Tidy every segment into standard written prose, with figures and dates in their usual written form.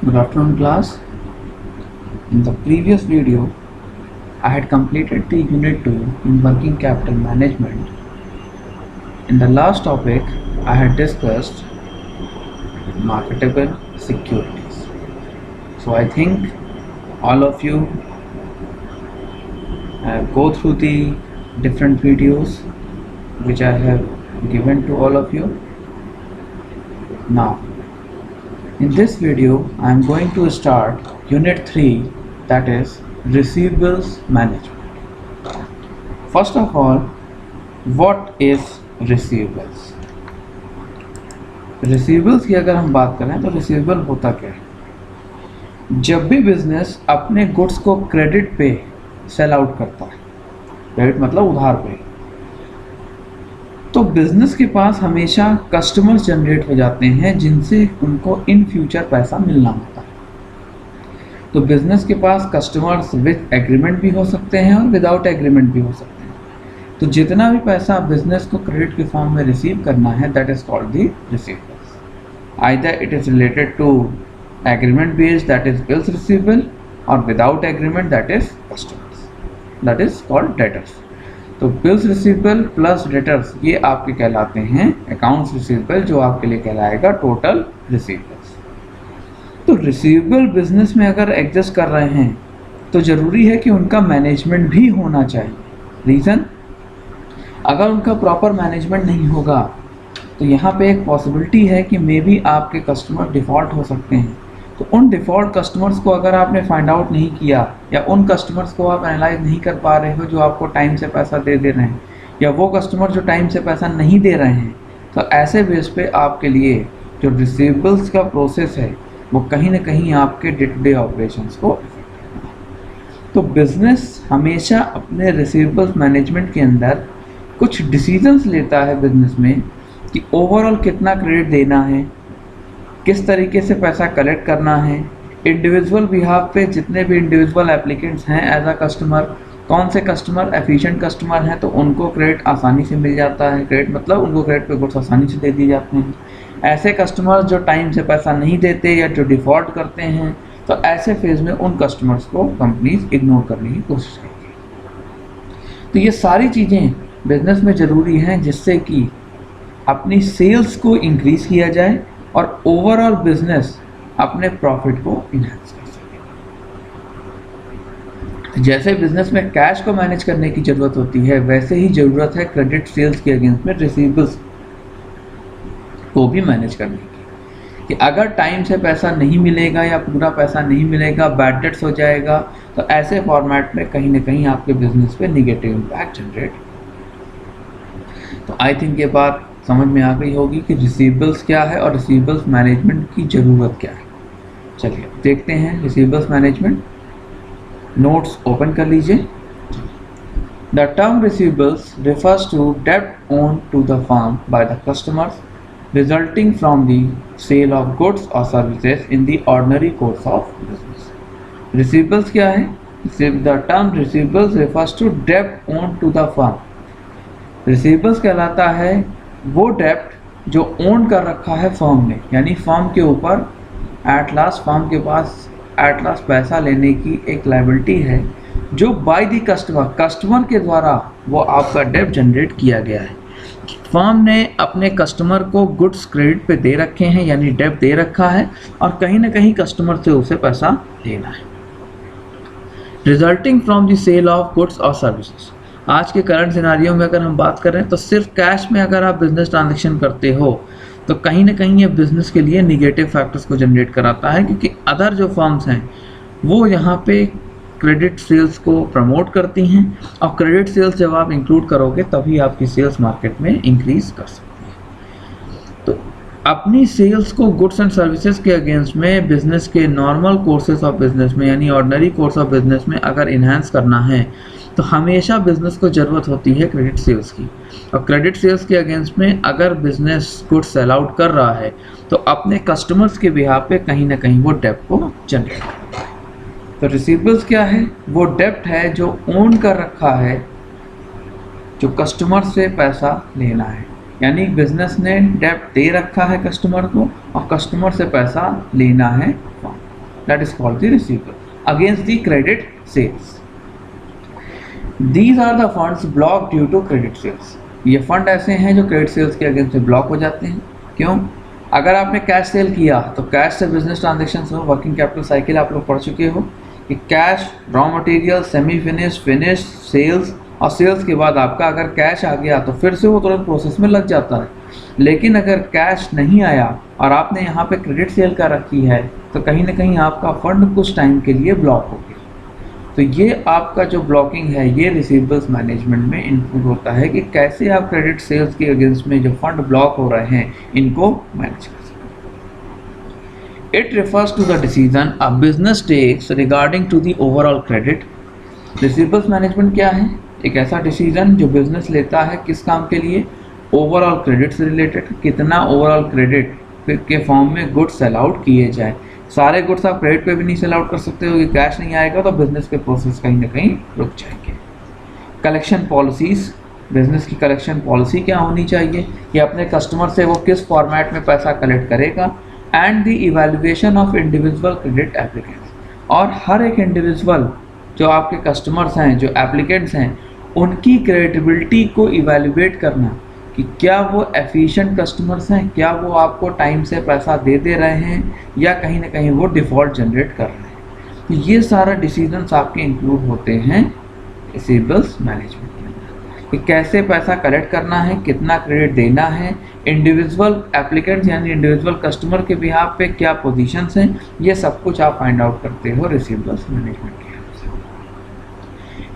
Good afternoon, class. In the previous video, I had completed the Unit 2 in Working Capital Management. In the last topic, I had discussed marketable securities. So I think all of you go through the different videos which I have given to all of you. Now, in this video, I am going to start Unit 3, that is Receivables Management. First of all, what is receivables? Receivables की अगर हम बात करें तो receivable होता क्या है? जब भी बिजनेस अपने गुड्स को क्रेडिट पे सेल आउट करता है, क्रेडिट मतलब उधार पे, तो बिजनेस के पास हमेशा कस्टमर्स जनरेट हो जाते हैं जिनसे उनको इन फ्यूचर पैसा मिलना होता है। तो बिजनेस के पास कस्टमर्स विद एग्रीमेंट भी हो सकते हैं और विदाउट एग्रीमेंट भी हो सकते हैं। तो जितना भी पैसा बिजनेस को क्रेडिट के फॉर्म में रिसीव करना है, that is called the receivables. Either it is related to agreement based, that is bills receivable, और without agreement, that is customers, that is called debtors. तो बिल्स रिसीवेबल प्लस डेटर्स ये आपके कहलाते हैं accounts receivable, जो आपके लिए कहलाएगा टोटल रिसीवेबल्स। तो रिसीवेबल बिजनेस में अगर एग्जिस्ट कर रहे हैं तो ज़रूरी है कि उनका मैनेजमेंट भी होना चाहिए। रीज़न, अगर उनका प्रॉपर मैनेजमेंट नहीं होगा तो यहाँ पे एक पॉसिबिलिटी है कि मे बी आपके कस्टमर डिफ़ॉल्ट हो सकते हैं। तो उन डिफ़ॉल्ट कस्टमर्स को अगर आपने फाइंड आउट नहीं किया, या उन कस्टमर्स को आप एनालाइज नहीं कर पा रहे हो जो आपको टाइम से पैसा दे रहे हैं, या वो कस्टमर जो टाइम से पैसा नहीं दे रहे हैं, तो ऐसे बेस पे आपके लिए जो रिसीवेबल्स का प्रोसेस है वो कहीं ना कहीं आपके डे टू डे ऑपरेशंस को इफेक्ट करता है। तो बिजनेस हमेशा अपने रिसीवेबल्स मैनेजमेंट के अंदर कुछ डिसीजंस लेता है बिजनेस में कि ओवरऑल कितना क्रेडिट देना है, किस तरीके से पैसा कलेक्ट करना है, इंडिविजुअल बिहाफ पे जितने भी इंडिविजुअल एप्लीकेंट्स हैं एज अ कस्टमर, कौन से कस्टमर एफिशिएंट कस्टमर हैं तो उनको क्रेडिट आसानी से मिल जाता है, क्रेडिट मतलब उनको क्रेडिट पे गुड्स आसानी से दे दिए जाते हैं। ऐसे कस्टमर्स जो टाइम से पैसा नहीं देते या जो डिफ़ॉल्ट करते हैं, तो ऐसे फेज़ में उन कस्टमर्स को कंपनीज इग्नोर करने की कोशिश करती है। तो ये सारी चीज़ें बिजनेस में ज़रूरी हैं जिससे कि अपनी सेल्स को इंक्रीज़ किया जाए और ओवरऑल बिजनेस अपने प्रॉफिट को इन्हांस कर सके। जैसे बिजनेस में कैश को मैनेज करने की ज़रूरत होती है, वैसे ही ज़रूरत है क्रेडिट सेल्स के अगेंस्ट में रिसीवेबल्स को भी मैनेज करने की। कि अगर टाइम से पैसा नहीं मिलेगा या पूरा पैसा नहीं मिलेगा, बैड डेट्स हो जाएगा, तो ऐसे फॉर्मेट में कहीं ना कहीं आपके बिजनेस पे निगेटिव इम्पैक्ट जनरेट। तो आई थिंक ये बात समझ में आ गई होगी कि रिसीवेबल्स क्या है और रिसीवेबल्स मैनेजमेंट की ज़रूरत क्या है। चलिए देखते हैं रिसीवेबल्स मैनेजमेंट। नोट्स ओपन कर लीजिए। The term receivables refers to डेब्ट owed to the firm by the customers resulting from the sale of goods or services in the ordinary course of business. Receivables क्या है? The term receivables refers to debt owned to the firm. Receivables कहलाता है वो डेप्ट जो own कर रखा है firm ने, यानी फर्म के ऊपर एट लास्ट फर्म के पास एट लास्ट पैसा लेने की एक लायबिलिटी है जो बाय द कस्टमर के द्वारा वो आपका डेप्ट जनरेट किया गया है। फर्म ने अपने कस्टमर को गुड्स क्रेडिट पे दे रखे हैं, यानी डेब्ट दे रखा है, और कहीं ना कहीं कस्टमर से उसे पैसा लेना है। Resulting from the sale of goods और सर्विसेज। आज के करंट सिनारियो में अगर हम बात करें तो सिर्फ कैश में अगर आप बिजनेस ट्रांजेक्शन करते हो तो कहीं ना कहीं ये बिजनेस के लिए निगेटिव फैक्टर्स को जनरेट कराता है, क्योंकि अदर जो फर्म्स हैं वो यहाँ पे क्रेडिट सेल्स को प्रमोट करती हैं, और क्रेडिट सेल्स जब आप इंक्लूड करोगे तभी आपकी सेल्स मार्केट में इंक्रीज कर सकती है। तो अपनी सेल्स को गुड्स एंड सर्विसेज के अगेंस्ट में बिजनेस के नॉर्मल कोर्सेज ऑफ बिजनेस में, यानी ऑर्डिनरी कोर्स ऑफ बिजनेस में अगर इन्हांस करना है तो हमेशा बिजनेस को ज़रूरत होती है क्रेडिट सेल्स की। और क्रेडिट सेल्स के अगेंस्ट में अगर बिजनेस गुड्स सेल आउट कर रहा है तो अपने कस्टमर्स के बिहाफ पे कहीं ना कहीं वो डेब्ट को जनरेट करता है। तो रिसीवेबल्स क्या है? वो डेब्ट है जो ओन कर रखा है, जो कस्टमर से पैसा लेना है, यानी बिजनेस ने डेब्ट दे रखा है कस्टमर को और कस्टमर से पैसा लेना है। that is called the receivable against the credit sales. These are the funds blocked due to credit sales. ये फंड ऐसे हैं जो क्रेडिट सेल्स के अगेंस्ट में ब्लॉक हो जाते हैं। क्यों? अगर आपने कैश सेल किया तो कैश से बिजनेस ट्रांजेक्शन हो, वर्किंग कैपिटल साइकिल आप लोग पढ़ चुके हो कि cash, raw material, semi finish, finish, sales, और सेल्स के बाद आपका अगर कैश आ गया तो फिर से वो तुरंत प्रोसेस में लग जाता है। लेकिन अगर कैश नहीं आया और आपने यहाँ पे क्रेडिट सेल कर रखी है तो कहीं ना कहीं आपका फंड कुछ टाइम के लिए ब्लॉक हो गया। तो ये आपका जो ब्लॉकिंग है ये रिसीवेबल्स मैनेजमेंट में इंक्लूड होता है कि कैसे आप क्रेडिट सेल्स के अगेंस्ट में जो फंड ब्लॉक हो रहे हैं इनको मैनेज कर सकते। It refers to the decision a business takes regarding to the overall credit. Receivables management क्या है? एक ऐसा डिसीजन जो बिजनेस लेता है किस काम के लिए? ओवरऑल क्रेडिट से रिलेटेड, कितना ओवरऑल क्रेडिट के फॉर्म में गुड्स सेल आउट किए जाए। सारे गुड्स आप क्रेडिट पे भी नहीं सेल आउट कर सकते हो कि कैश नहीं आएगा तो बिजनेस के प्रोसेस कहीं ना कहीं रुक जाएंगे। कलेक्शन पॉलिसीज, बिजनेस की कलेक्शन पॉलिसी क्या होनी चाहिए, कि अपने कस्टमर से वो किस फॉर्मेट में पैसा कलेक्ट करेगा। And the evaluation of individual credit applicants, और हर एक इंडिविजुअल जो आपके कस्टमर्स हैं, जो एप्लीकेंट्स हैं, उनकी क्रेडिबिलिटी को इवैल्यूएट करना कि क्या वो एफिशिएंट कस्टमर्स हैं, क्या वो आपको टाइम से पैसा दे रहे हैं या कहीं ना कहीं वो डिफ़ॉल्ट जनरेट कर रहे हैं। तो ये सारा डिसीजंस आपके इंक्लूड होते हैं रिसीवेबल्स मैनेजमेंट में, कि कैसे पैसा कलेक्ट करना है, कितना क्रेडिट देना है, इंडिविजुअल एप्लीकेंट्स यानी इंडिविजुअल कस्टमर के बिहाफ पे क्या पोजीशंस हैं, ये सब कुछ आप फाइंड आउट करते हो रिसीवेबल्स मैनेजमेंट के।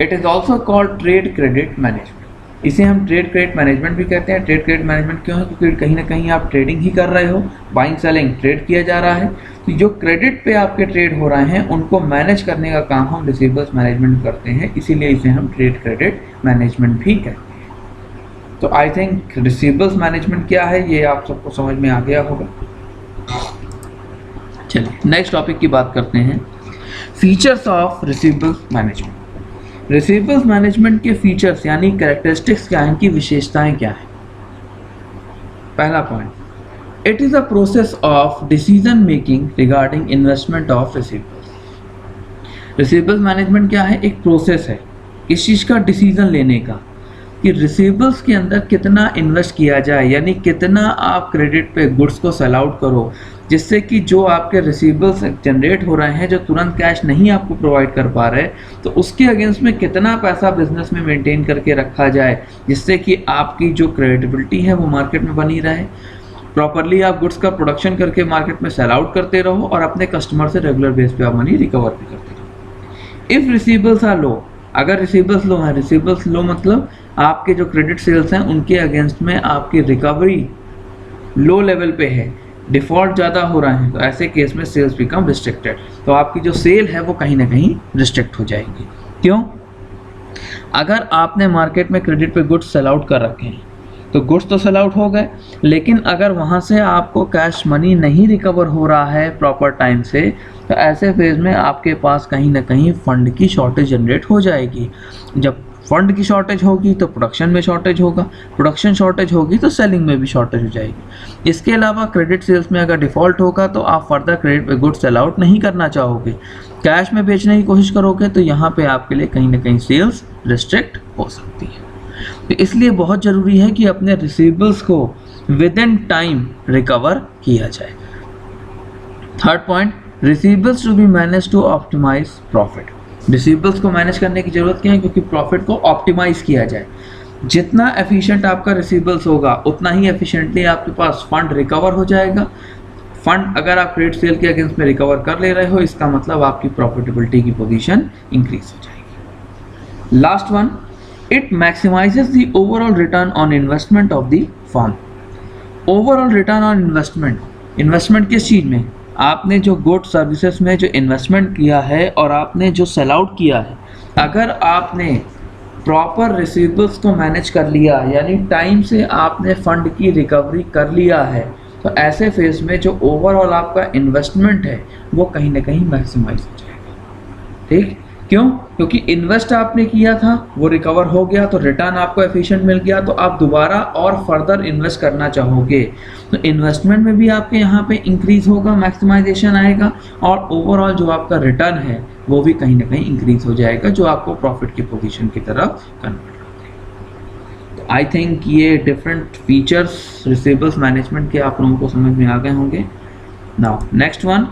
It is also called trade credit management. इसे हम ट्रेड क्रेडिट मैनेजमेंट भी कहते हैं। ट्रेड क्रेडिट मैनेजमेंट क्यों है? क्योंकि कहीं ना कहीं आप ट्रेडिंग ही कर रहे हो, बाइंग सेलिंग ट्रेड किया जा रहा है। तो जो क्रेडिट पे आपके ट्रेड हो रहे हैं उनको मैनेज करने का काम हम रिसीवेबल्स मैनेजमेंट करते हैं, इसीलिए इसे हम ट्रेड क्रेडिट मैनेजमेंट भी कहते हैं। तो आई थिंक रिसीवेबल्स मैनेजमेंट क्या है ये आप सबको समझ में आ गया होगा। चलिए नेक्स्ट टॉपिक की बात करते हैं, features of receivables management. Receivables management के फीचर्स यानी कैरेक्टरिस्टिक्स क्या हैं, इनकी विशेषताएं क्या हैं। पहला point, it is a process of decision making regarding investment of receivables. Receivables management क्या है? एक प्रोसेस है इस चीज़ का डिसीजन लेने का कि रिसीवेबल्स के अंदर कितना इन्वेस्ट किया जाए, यानी कितना आप क्रेडिट पे गुड्स को सेल आउट करो, जिससे कि जो आपके रिसीवेबल्स जनरेट हो रहे हैं, जो तुरंत कैश नहीं आपको प्रोवाइड कर पा रहे, तो उसके अगेंस्ट में कितना पैसा बिजनेस में मेंटेन करके रखा जाए, जिससे कि आपकी जो क्रेडिबिलिटी है वो मार्केट में बनी रहे। प्रॉपरली आप गुड्स का प्रोडक्शन करके मार्केट में सेल आउट करते रहो और अपने कस्टमर से रेगुलर बेस पे आप मनी रिकवर भी करते रहो। इफ़ रिसीवेबल्स आर लो, अगर रिसीवेबल्स लो हैं, रिसीवेबल्स लो मतलब आपके जो क्रेडिट सेल्स हैं उनके अगेंस्ट में आपकी रिकवरी लो लेवल पे है, डिफ़ॉल्ट ज़्यादा हो रहा है, तो ऐसे केस में सेल्स बिकम रिस्ट्रिक्टेड, तो आपकी जो सेल है वो कहीं ना कहीं रिस्ट्रिक्ट हो जाएगी। क्यों? अगर आपने मार्केट में क्रेडिट पे गुड्स सेल आउट कर रखे हैं तो गुड्स तो सेल आउट हो गए, लेकिन अगर वहाँ से आपको कैश मनी नहीं रिकवर हो रहा है प्रॉपर टाइम से, तो ऐसे फेज में आपके पास कहीं ना कहीं फंड की शॉर्टेज जनरेट हो जाएगी। जब फंड की शॉर्टेज होगी तो प्रोडक्शन में शॉर्टेज होगा, प्रोडक्शन शॉर्टेज होगी तो सेलिंग में भी शॉर्टेज हो जाएगी। इसके अलावा क्रेडिट सेल्स में अगर डिफ़ॉल्ट होगा तो आप फर्दर क्रेडिट पे गुड्स सेल आउट नहीं करना चाहोगे, कैश में बेचने की कोशिश करोगे, तो यहाँ पे आपके लिए कहीं ना कहीं सेल्स रिस्ट्रिक्ट हो सकती है। तो इसलिए बहुत ज़रूरी है कि अपने रिसीवेबल्स को विद इन टाइम रिकवर किया जाए। Third point, receivables to be manage to optimize profit. Receivables को मैनेज करने की ज़रूरत क्या है? क्योंकि प्रॉफिट को ऑप्टिमाइज किया जाए। जितना एफिशिएंट आपका रिसीवेबल्स होगा उतना ही एफिशिएंटली आपके पास फंड रिकवर हो जाएगा। फंड अगर आप क्रेडिट सेल के अगेंस्ट में रिकवर कर ले रहे हो, इसका मतलब आपकी प्रॉफिटेबिलिटी की पोजीशन इंक्रीज हो जाएगी। Last one, it maximizes the overall return on investment of the firm. Overall return on investment किस चीज़ में? आपने जो गुड सर्विसेज में जो इन्वेस्टमेंट किया है और आपने जो सेल आउट किया है, अगर आपने प्रॉपर रिसीवेबल्स को मैनेज कर लिया, यानी टाइम से आपने फंड की रिकवरी कर लिया है, तो ऐसे फेज में जो ओवरऑल आपका इन्वेस्टमेंट है वो कहीं ना कहीं मैक्सिमाइज हो जाएगा। ठीक, क्यों? क्योंकि इन्वेस्ट आपने किया था, वो रिकवर हो गया तो रिटर्न आपको एफिशिएंट मिल गया, तो आप दोबारा और फर्दर इन्वेस्ट करना चाहोगे, तो इन्वेस्टमेंट में भी आपके यहाँ पे इंक्रीज होगा, मैक्सिमाइजेशन आएगा, और ओवरऑल जो आपका रिटर्न है वो भी कहीं ना कहीं इंक्रीज हो जाएगा, जो आपको प्रॉफिट की पोजीशन की तरफ कन्वर्ट कर देगा। आई थिंक ये डिफरेंट फीचर्स रिसीवेबल्स मैनेजमेंट के आप लोगों को समझ में आ गए होंगे। Now next one,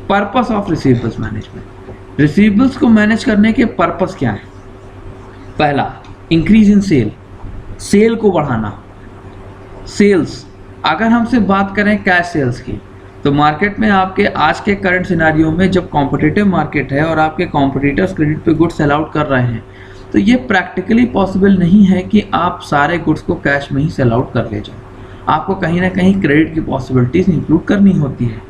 purpose of receivables management. Receivables को मैनेज करने के पर्पस क्या है? पहला, इंक्रीज इन सेल, सेल को बढ़ाना। सेल्स, अगर हमसे बात करें कैश सेल्स की, तो मार्केट में आपके आज के करंट सिनारियो में जब कॉम्पिटिटिव मार्केट है और आपके कॉम्पिटिटर्स क्रेडिट पे गुड्स सेल आउट कर रहे हैं, तो ये प्रैक्टिकली पॉसिबल नहीं है कि आप सारे गुड्स को कैश में ही सेल आउट कर ले जाओ। आपको कहीं ना कहीं क्रेडिट की पॉसिबिलिटीज इंक्लूड करनी होती है।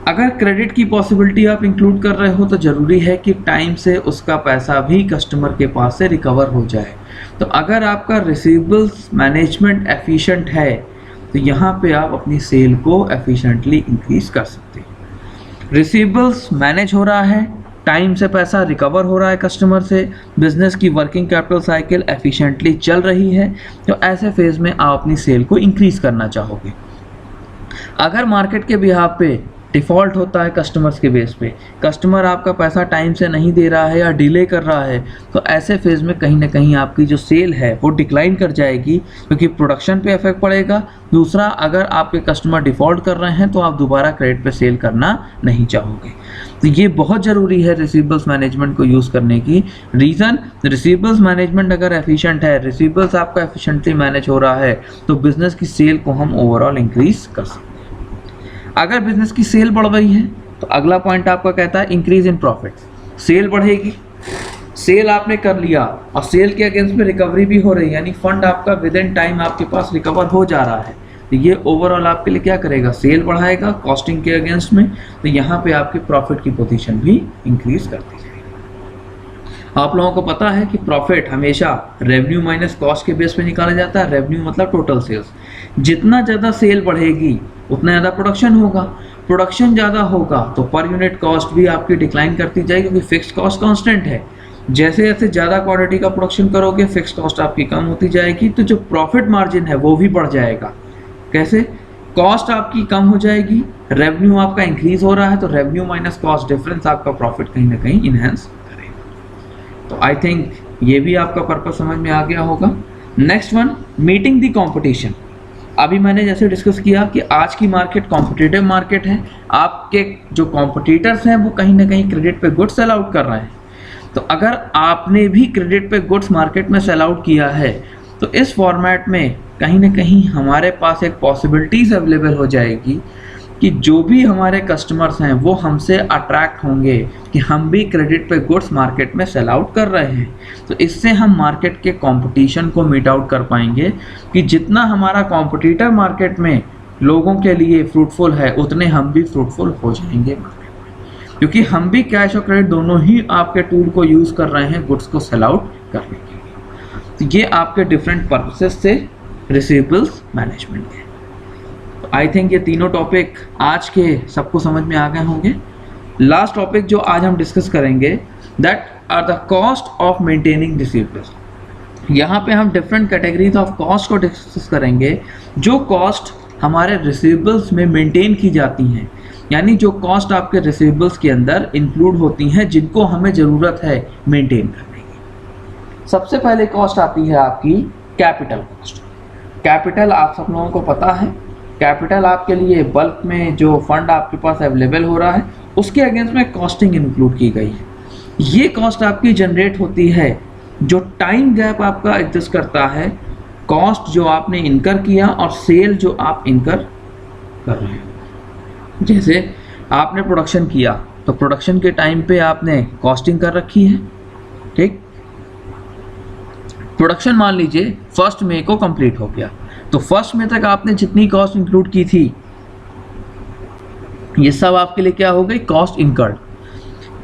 अगर क्रेडिट की पॉसिबिलिटी आप इंक्लूड कर रहे हो तो ज़रूरी है कि टाइम से उसका पैसा भी कस्टमर के पास से रिकवर हो जाए। तो अगर आपका रिसीवेबल्स मैनेजमेंट एफिशिएंट है तो यहाँ पे आप अपनी सेल को एफिशिएंटली इंक्रीज कर सकते हैं। रिसीवेबल्स मैनेज हो रहा है, टाइम से पैसा रिकवर हो रहा है कस्टमर से, बिजनेस की वर्किंग कैपिटल साइकिल एफिशिएंटली चल रही है, तो ऐसे फेज में आप अपनी सेल को इंक्रीज करना चाहोगे। अगर मार्केट के बिहाफ पे डिफ़ॉल्ट होता है कस्टमर्स के बेस पे, कस्टमर आपका पैसा टाइम से नहीं दे रहा है या डिले कर रहा है, तो ऐसे फेज़ में कहीं ना कहीं आपकी जो सेल है वो डिक्लाइन कर जाएगी, क्योंकि प्रोडक्शन पे इफेक्ट पड़ेगा। दूसरा, अगर आपके कस्टमर डिफ़ॉल्ट कर रहे हैं तो आप दोबारा क्रेडिट पे सेल करना नहीं चाहोगे। तो ये बहुत ज़रूरी है रिसीवेबल्स मैनेजमेंट को यूज़ करने की। रीज़न, रिसीवेबल्स मैनेजमेंट अगर एफिशिएंट है, रिसीवेबल्स आपका एफिशिएंटली मैनेज हो रहा है, तो बिज़नेस की सेल को हम ओवरऑल इंक्रीज कर सकते हैं। अगर बिजनेस की सेल बढ़ रही है तो अगला पॉइंट आपका कहता है इंक्रीज इन प्रॉफिट। सेल बढ़ेगी, सेल आपने कर लिया और सेल के अगेंस्ट में रिकवरी भी हो रही है, यानी फंड आपका विद इन टाइम आपके पास रिकवर हो जा रहा है, तो ये ओवरऑल आपके लिए क्या करेगा? सेल बढ़ाएगा कॉस्टिंग के अगेंस्ट में, तो यहाँ पे आपके प्रॉफिट की पोजीशन भी इंक्रीज करती जाएगी। आप लोगों को पता है कि प्रॉफिट हमेशा रेवेन्यू माइनस कॉस्ट के बेस पे निकाला जाता है। रेवेन्यू मतलब टोटल सेल्स। जितना ज़्यादा सेल बढ़ेगी उतना ज़्यादा प्रोडक्शन होगा, प्रोडक्शन ज़्यादा होगा तो पर यूनिट कॉस्ट भी आपकी डिक्लाइन करती जाएगी, क्योंकि फिक्स कॉस्ट कांस्टेंट है। जैसे जैसे ज़्यादा क्वांटिटी का प्रोडक्शन करोगे फिक्स कॉस्ट आपकी कम होती जाएगी, तो जो प्रॉफिट मार्जिन है वो भी बढ़ जाएगा। कैसे? कॉस्ट आपकी कम हो जाएगी, रेवेन्यू आपका इंक्रीज हो रहा है, तो रेवेन्यू माइनस कॉस्ट डिफरेंस आपका प्रॉफिट कहीं ना कहीं इनहेंस करेगा। तो आई थिंक ये भी आपका पर्पस समझ में आ गया होगा। Next one, meeting the competition. अभी मैंने जैसे डिस्कस किया कि आज की मार्केट कॉम्पिटिटिव मार्केट है, आपके जो कॉम्पिटिटर्स हैं वो कहीं ना कहीं क्रेडिट पे गुड्स सेल आउट कर रहे हैं, तो अगर आपने भी क्रेडिट पे गुड्स मार्केट में सेल आउट किया है तो इस फॉर्मेट में कहीं ना कहीं हमारे पास एक पॉसिबिलिटीज अवेलेबल हो जाएगी कि जो भी हमारे कस्टमर्स हैं वो हमसे अट्रैक्ट होंगे कि हम भी क्रेडिट पे गुड्स मार्केट में सेल आउट कर रहे हैं। तो इससे हम मार्केट के कंपटीशन को मीट आउट कर पाएंगे कि जितना हमारा कॉम्पिटिटर मार्केट में लोगों के लिए फ्रूटफुल है उतने हम भी फ्रूटफुल हो जाएंगे मार्केट में, क्योंकि हम भी कैश और क्रेडिट दोनों ही आपके टूल को यूज़ कर रहे हैं गुड्स को सेल आउट करने के लिए। तो ये आपके डिफरेंट पर्पसेस से रिसीवेबल्स मैनेजमेंट है। आई थिंक ये तीनों टॉपिक आज के सबको समझ में आ गए होंगे। लास्ट टॉपिक जो आज हम डिस्कस करेंगे, that are the cost of maintaining receivables. यहाँ पे हम डिफरेंट कैटेगरीज ऑफ कॉस्ट को डिस्कस करेंगे, जो कॉस्ट हमारे रिसीवेबल्स में मेंटेन की जाती हैं, यानी जो कॉस्ट आपके रिसीवेबल्स के अंदर इंक्लूड होती हैं जिनको हमें ज़रूरत है मेंटेन करने की। सबसे पहले कॉस्ट आती है आपकी कैपिटल कॉस्ट। कैपिटल आप सब लोगों को पता है, कैपिटल आपके लिए बल्क में जो फंड आपके पास अवेलेबल हो रहा है उसके अगेंस्ट में कॉस्टिंग इंक्लूड की गई है। ये कॉस्ट आपकी जनरेट होती है जो टाइम गैप आपका एग्जिस्ट करता है, कॉस्ट जो आपने इनकर किया और सेल जो आप इनकर कर रहे हैं। जैसे आपने प्रोडक्शन किया तो प्रोडक्शन के टाइम पे आपने कॉस्टिंग कर रखी है, ठीक। प्रोडक्शन मान लीजिए 1 मई को कंप्लीट हो गया, तो 1 मई तक आपने जितनी कॉस्ट इंक्लूड की थी ये सब आपके लिए क्या हो गई? Cost incurred.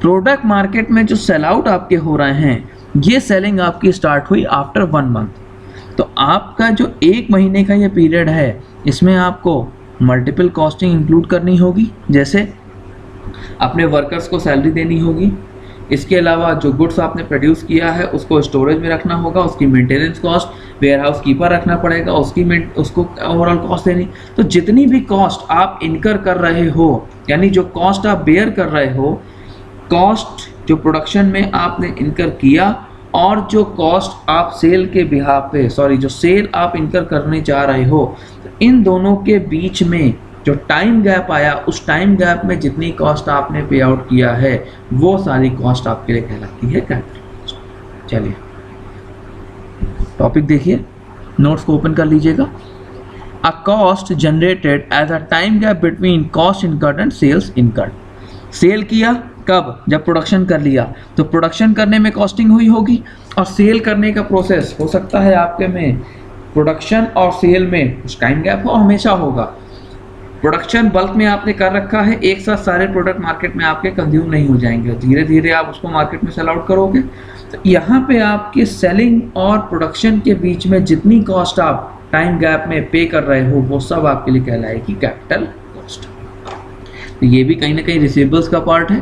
प्रोडक्ट मार्केट में जो सेल आउट आपके हो रहे हैं ये सेलिंग आपकी स्टार्ट हुई आफ्टर 1 मंथ, तो आपका जो 1 महीने का ये पीरियड है इसमें आपको मल्टीपल कॉस्टिंग इंक्लूड करनी होगी। जैसे अपने वर्कर्स को सैलरी देनी होगी, इसके अलावा जो गुड्स आपने प्रोड्यूस किया है उसको स्टोरेज में रखना होगा, उसकी maintenance cost, warehouse keeper रखना पड़ेगा, उसको ओवरऑल कॉस्ट देनी। तो जितनी भी कॉस्ट आप इनकर कर रहे हो, यानी जो कॉस्ट आप बेयर कर रहे हो, कॉस्ट जो प्रोडक्शन में आपने इनकर किया और जो कॉस्ट आप सेल के बिहाफ पे जो सेल आप इनकर करने जा रहे हो, तो इन दोनों के बीच में जो टाइम गैप आया, उस टाइम गैप में जितनी कॉस्ट आपने पे आउट किया है वो सारी कॉस्ट आपके लिए कहलाती है कैपिटल कॉस्ट। चलिए टॉपिक देखिए, नोट्स को ओपन कर लीजिएगा। A cost generated as a time gap between cost incurred and sales incurred. Sale किया कब? जब प्रोडक्शन कर लिया, तो प्रोडक्शन करने में कॉस्टिंग हुई होगी, और सेल करने का प्रोसेस हो सकता है आपके में प्रोडक्शन और सेल में कुछ टाइम गैप हो, हमेशा होगा। प्रोडक्शन बल्क में आपने कर रखा है, एक साथ सारे प्रोडक्ट मार्केट में आपके कंज्यूम नहीं हो जाएंगे, धीरे धीरे आप उसको मार्केट में सेल आउट करोगे। तो यहाँ पे आपकी सेलिंग और प्रोडक्शन के बीच में जितनी कॉस्ट आप टाइम गैप में पे कर रहे हो वो सब आपके लिए कहलाएगी कैपिटल कॉस्ट। तो ये भी कहीं ना कहीं रिसीवेबल्स का पार्ट है।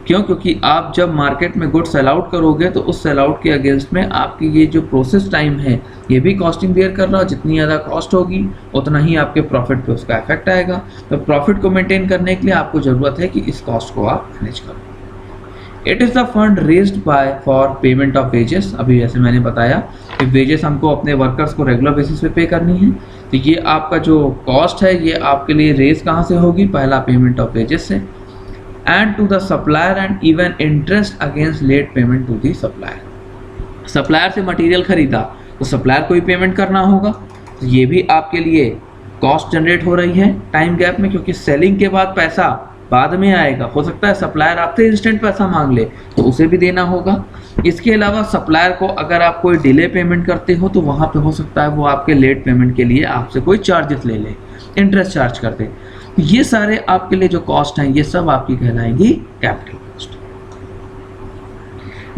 क्यों? क्योंकि आप जब मार्केट में गुड सेल आउट करोगे तो उस सेल आउट के अगेंस्ट में आपकी ये जो प्रोसेस टाइम है ये भी कॉस्टिंग बेयर कर रहा है। जितनी ज़्यादा कॉस्ट होगी उतना ही आपके प्रॉफिट पे उसका इफेक्ट आएगा। तो प्रॉफिट को मेंटेन करने के लिए आपको ज़रूरत है कि इस कॉस्ट को आप मैनेज करो। It is the fund raised bye for payment of wages. अभी जैसे मैंने बताया कि वेजेस हमको अपने वर्कर्स को रेगुलर बेसिस पे पे करनी है, तो ये आपका जो कॉस्ट है ये आपके लिए रेज कहाँ से होगी? पहला पेमेंट ऑफ वेजेस से, and to the supplier and even interest against late payment to the supplier. Supplier से मटेरियल खरीदा तो सप्लायर को ही पेमेंट करना होगा, तो ये भी आपके लिए कॉस्ट जनरेट हो रही है टाइम गैप में, क्योंकि सेलिंग के बाद पैसा बाद में आएगा। हो सकता है सप्लायर आपसे इंस्टेंट पैसा मांग ले तो उसे भी देना होगा। इसके अलावा सप्लायर को अगर आप कोई डिले पेमेंट करते हो तो वहाँ पे हो सकता है वो आपके लेट पेमेंट के लिए आपसे कोई चार्जेस ले ले, इंटरेस्ट चार्ज कर दे। ये सारे आपके लिए जो कॉस्ट हैं ये सब आपकी कहलाएंगी capital cost.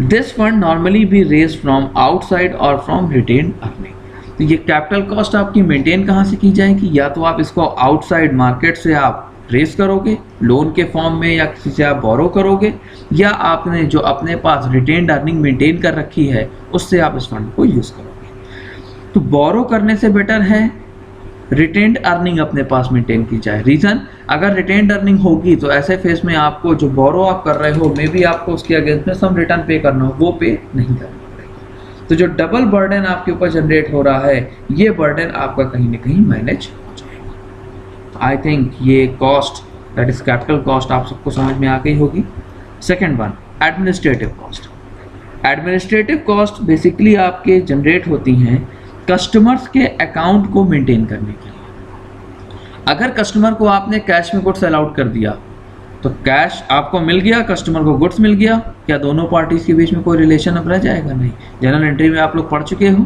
This fund normally be raise from outside और फ्रॉम रिटेन्ड अर्निंग। तो ये कैपिटल कॉस्ट आपकी मेंटेन कहाँ से की जाएगी? या तो आप इसको आउटसाइड मार्केट से आप रेज करोगे लोन के फॉर्म में, या किसी से आप बोरो करोगे, या आपने जो अपने पास रिटेन्ड अर्निंग मेंटेन कर रखी है उससे आप इस फंड को यूज करोगे। तो बोरो करने से बेटर है रिटेन्ड अर्निंग अपने पास मेंटेन की जाए। रीजन, अगर रिटेन्ड अर्निंग होगी तो ऐसे फेस में आपको जो बोरो आप कर रहे हो मे बी आपको उसके अगेंस्ट में सम रिटर्न पे करना हो, वो पे नहीं करना पड़ेगा। तो जो डबल बर्डन आपके ऊपर जनरेट हो रहा है ये बर्डन आपका कहीं ना कहीं मैनेज हो जाएगा। आई थिंक ये cost that is capital cost आप सबको समझ में आ गई होगी। Second one, administrative cost. Administrative cost basically आपके जनरेट होती हैं कस्टमर्स के अकाउंट को मेंटेन करने के लिए। अगर कस्टमर को आपने कैश में गुड्स सेल आउट कर दिया तो कैश आपको मिल गया, कस्टमर को गुड्स मिल गया, क्या दोनों पार्टीज के बीच में कोई रिलेशन अब रह जाएगा? नहीं। जनरल एंट्री में आप लोग पढ़ चुके हो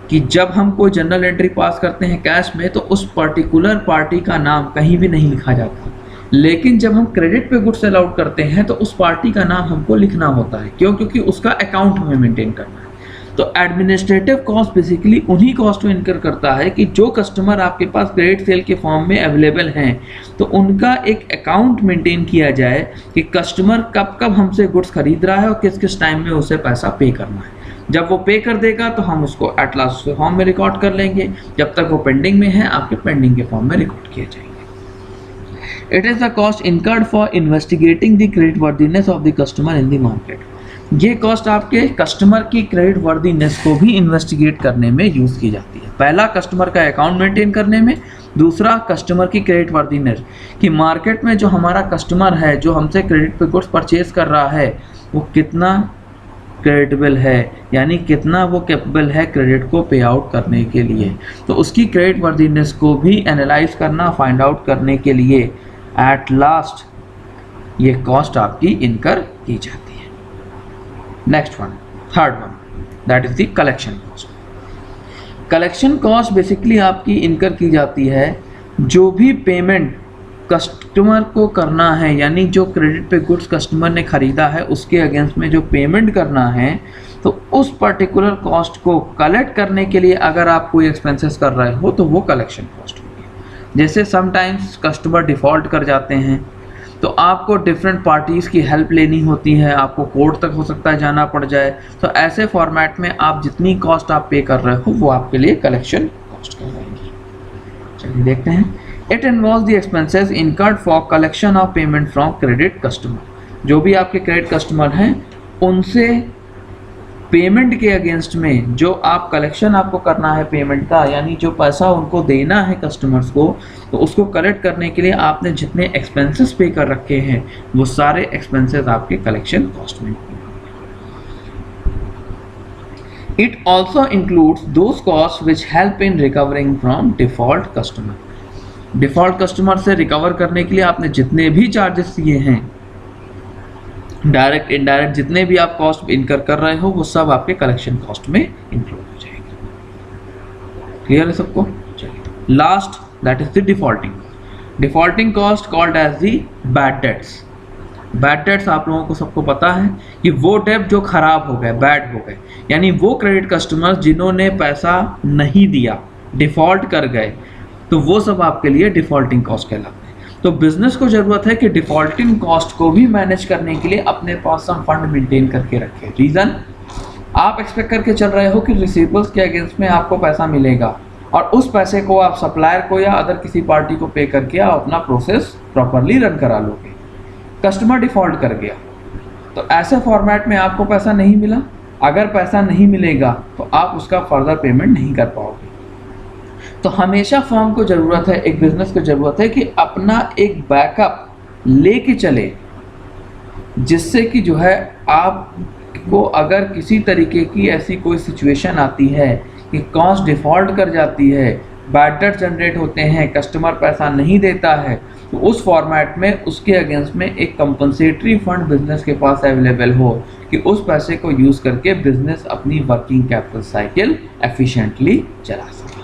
कि जब हम कोई जनरल एंट्री पास करते हैं कैश में तो उस पर्टिकुलर पार्टी का नाम कहीं भी नहीं लिखा जाता, लेकिन जब हम क्रेडिट पे गुड्स सेल आउट करते हैं तो उस पार्टी का नाम हमको लिखना होता है। क्यों? क्योंकि उसका अकाउंट हमें मेंटेन करना है। तो एडमिनिस्ट्रेटिव कॉस्ट बेसिकली उन्हीं कॉस्ट को इनकर करता है कि जो कस्टमर आपके पास क्रेडिट सेल के फॉर्म में अवेलेबल हैं तो उनका एक अकाउंट मेंटेन किया जाए कि कस्टमर कब कब हमसे गुड्स खरीद रहा है और किस किस टाइम में उसे पैसा पे करना है। जब वो पे कर देगा तो हम उसको एट लास्ट फॉर्म में रिकॉर्ड कर लेंगे, जब तक वो पेंडिंग में है आपके पेंडिंग के फॉर्म में रिकॉर्ड किए जाएंगे। It is the cost incurred for investigating the credit worthiness of the customer in the market. ये कॉस्ट आपके कस्टमर की क्रेडिट वर्दीनेस को भी इन्वेस्टिगेट करने में यूज़ की जाती है। पहला कस्टमर का अकाउंट मेंटेन करने में, दूसरा कस्टमर की क्रेडिट वर्दीनेस कि मार्केट में जो हमारा कस्टमर है जो हमसे क्रेडिट पे गुड्स परचेज कर रहा है वो कितना क्रेडिटेबल है, यानी कितना वो कैपेबल है क्रेडिट को पे आउट करने के लिए। तो उसकी क्रेडिट वर्दीनेस को भी एनालाइज करना, फाइंड आउट करने के लिए एट लास्ट ये कॉस्ट आपकी इनकर की जाती है। Next one, third one, that is the collection cost. Collection cost basically आपकी इनकर की जाती है जो भी पेमेंट कस्टमर को करना है, यानी जो क्रेडिट पे गुड्स कस्टमर ने खरीदा है उसके अगेंस्ट में जो पेमेंट करना है, तो उस पर्टिकुलर कॉस्ट को कलेक्ट करने के लिए अगर आप कोई एक्सपेंसेस कर रहे हो तो वो कलेक्शन कॉस्ट होगी। जैसे समटाइम्स कस्टमर डिफ़ॉल्ट कर जाते हैं तो आपको डिफरेंट पार्टीज़ की हेल्प लेनी होती है, आपको कोर्ट तक हो सकता है जाना पड़ जाए। तो ऐसे फॉर्मेट में आप जितनी कॉस्ट आप पे कर रहे हो वो आपके लिए कलेक्शन कॉस्ट कहलाएगी। चलिए देखते हैं। It involves the expenses incurred for collection of payment from credit customer. जो भी आपके क्रेडिट कस्टमर हैं उनसे पेमेंट के अगेंस्ट में जो आप कलेक्शन आपको करना है पेमेंट का, यानी जो पैसा उनको देना है कस्टमर्स को, तो उसको कलेक्ट करने के लिए आपने जितने एक्सपेंसेस पे कर रखे हैं वो सारे एक्सपेंसेस आपके कलेक्शन कॉस्ट में। It also includes those cost which help in recovering from default customer. Default customer से रिकवर करने के लिए आपने जितने भी चार्जेस दिए हैं, डायरेक्ट इनडायरेक्ट जितने भी आप कॉस्ट इनकर कर रहे हो वो सब आपके कलेक्शन कॉस्ट में इंक्लूड हो जाएगी। क्लियर है सबको? चलिए last that is the defaulting. Defaulting cost called as the bad debts. Bad debts आप लोगों को सबको पता है कि वो डेट जो खराब हो गए, बैड हो गए, यानी वो क्रेडिट कस्टमर जिन्होंने पैसा नहीं दिया, डिफॉल्ट कर गए, तो वो सब आपके लिए डिफॉल्टिंग कॉस्ट कहलाते हैं। तो बिजनेस को जरूरत है कि डिफॉल्टिंग कॉस्ट को भी मैनेज करने के लिए अपने पास सम फंड मेंटेन करके रखें। रीजन, आप एक्सपेक्ट करके चल रहे हो कि रिसीवेबल्स के अगेंस्ट में आपको पैसा मिलेगा और उस पैसे को आप सप्लायर को या अदर किसी पार्टी को पे करके आप अपना प्रोसेस प्रॉपरली रन करा लोगे। कस्टमर डिफॉल्ट कर गया तो ऐसे फॉर्मेट में आपको पैसा नहीं मिला। अगर पैसा नहीं मिलेगा तो आप उसका फर्दर पेमेंट नहीं कर पाओगे। तो हमेशा फर्म को ज़रूरत है, एक बिजनेस को ज़रूरत है कि अपना एक बैकअप लेके चले, जिससे कि जो है आपको अगर किसी तरीके की ऐसी कोई सिचुएशन आती है कि कॉस्ट डिफ़ॉल्ट कर जाती है, बैड डेट जनरेट होते हैं, कस्टमर पैसा नहीं देता है, तो उस फॉर्मेट में उसके अगेंस्ट में एक कंपनसेटरी फंड बिजनेस के पास अवेलेबल हो कि उस पैसे को यूज़ करके बिजनेस अपनी वर्किंग कैपिटल साइकिल एफिशिएंटली चला सके।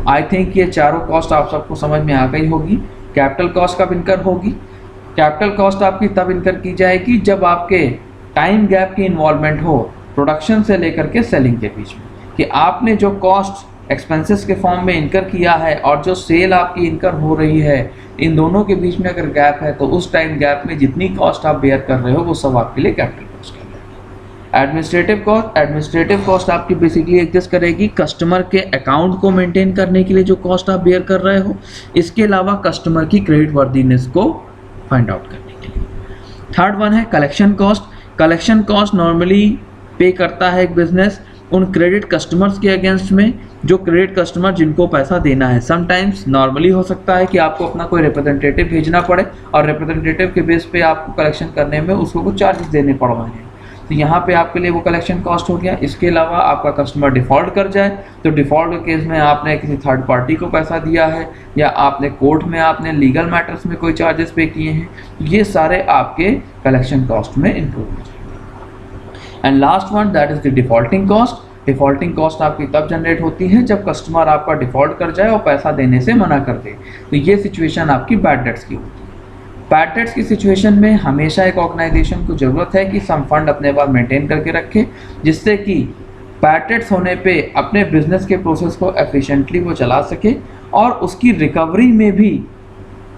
आई थिंक ये चारों कॉस्ट आप सबको समझ में आ गई होगी। कैपिटल कॉस्ट कब इनकर होगी? कैपिटल कॉस्ट आपकी तब इनकर की जाएगी जब आपके टाइम गैप की इन्वॉल्वमेंट हो प्रोडक्शन से लेकर के सेलिंग के बीच में, कि आपने जो कॉस्ट एक्सपेंसेस के फॉर्म में इनकर किया है और जो सेल आपकी इनकर हो रही है, इन दोनों के बीच में अगर गैप है तो उस टाइम गैप में जितनी कॉस्ट आप बेयर कर रहे हो वो सब आपके लिए कैपिटल कॉस्ट है। एडमिनिस्ट्रेटिव कॉस्ट आपकी बेसिकली एग्जिस्ट करेगी कस्टमर के अकाउंट को मेंटेन करने के लिए जो कॉस्ट आप बेयर कर रहे हो, इसके अलावा कस्टमर की क्रेडिट वर्दीनेस को फाइंड आउट करने के लिए। थर्ड वन है collection cost. Collection cost normally पे करता है एक बिजनेस उन क्रेडिट कस्टमर्स के अगेंस्ट में जो क्रेडिट कस्टमर जिनको पैसा देना है। समटाइम्स नॉर्मली हो सकता है कि आपको अपना कोई रिप्रेजेंटेटिव भेजना पड़े और रिप्रेजेंटेटिव के बेस पे आपको कलेक्शन करने में उसको कुछ चार्जेस देने पड़ रहे हैं, तो यहाँ पे आपके लिए वो कलेक्शन कॉस्ट हो गया। इसके अलावा आपका कस्टमर डिफ़ॉल्ट कर जाए तो डिफ़ॉल्ट के केस में आपने किसी थर्ड पार्टी को पैसा दिया है या आपने कोर्ट में आपने लीगल मैटर्स में कोई चार्जेस पे किए हैं, ये सारे आपके कलेक्शन कॉस्ट में इंक्लूड हो जाएंगे। And last one that is the defaulting cost. Defaulting cost आपकी तब जनरेट होती है जब कस्टमर आपका डिफ़ॉल्ट कर जाए और पैसा देने से मना कर दे, तो ये सिचुएशन आपकी बैड डेट्स की होती है। बैड डेट्स की सिचुएशन में हमेशा एक ऑर्गेनाइजेशन को ज़रूरत है कि सम फंड अपने पास मेंटेन करके रखे, जिससे कि बैड डेट्स होने पे अपने बिजनेस के प्रोसेस को एफिशिएंटली वो चला सके और उसकी रिकवरी में भी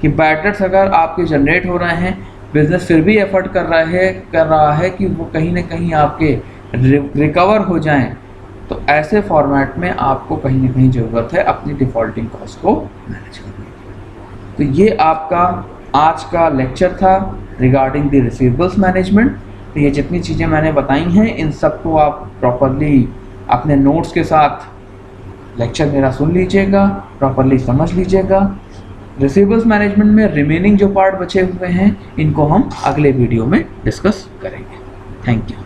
कि बैड डेट्स अगर आपके जनरेट हो रहे हैं, बिजनेस फिर भी एफर्ट कर रहा है कि वो कहीं ना कहीं आपके रिकवर हो जाएं, तो ऐसे फॉर्मेट में आपको कहीं ना कहीं ज़रूरत है अपनी डिफ़ॉल्टिंग कॉस्ट को मैनेज करने की। तो ये आपका आज का लेक्चर था रिगार्डिंग द रिसीवेबल्स मैनेजमेंट। तो ये जितनी चीज़ें मैंने बताई हैं इन सबको आप प्रॉपरली अपने नोट्स के साथ लेक्चर मेरा सुन लीजिएगा, प्रॉपरली समझ लीजिएगा। रिसीवेबल्स मैनेजमेंट में रिमेनिंग जो पार्ट बचे हुए हैं इनको हम अगले वीडियो में डिस्कस करेंगे। Thank you.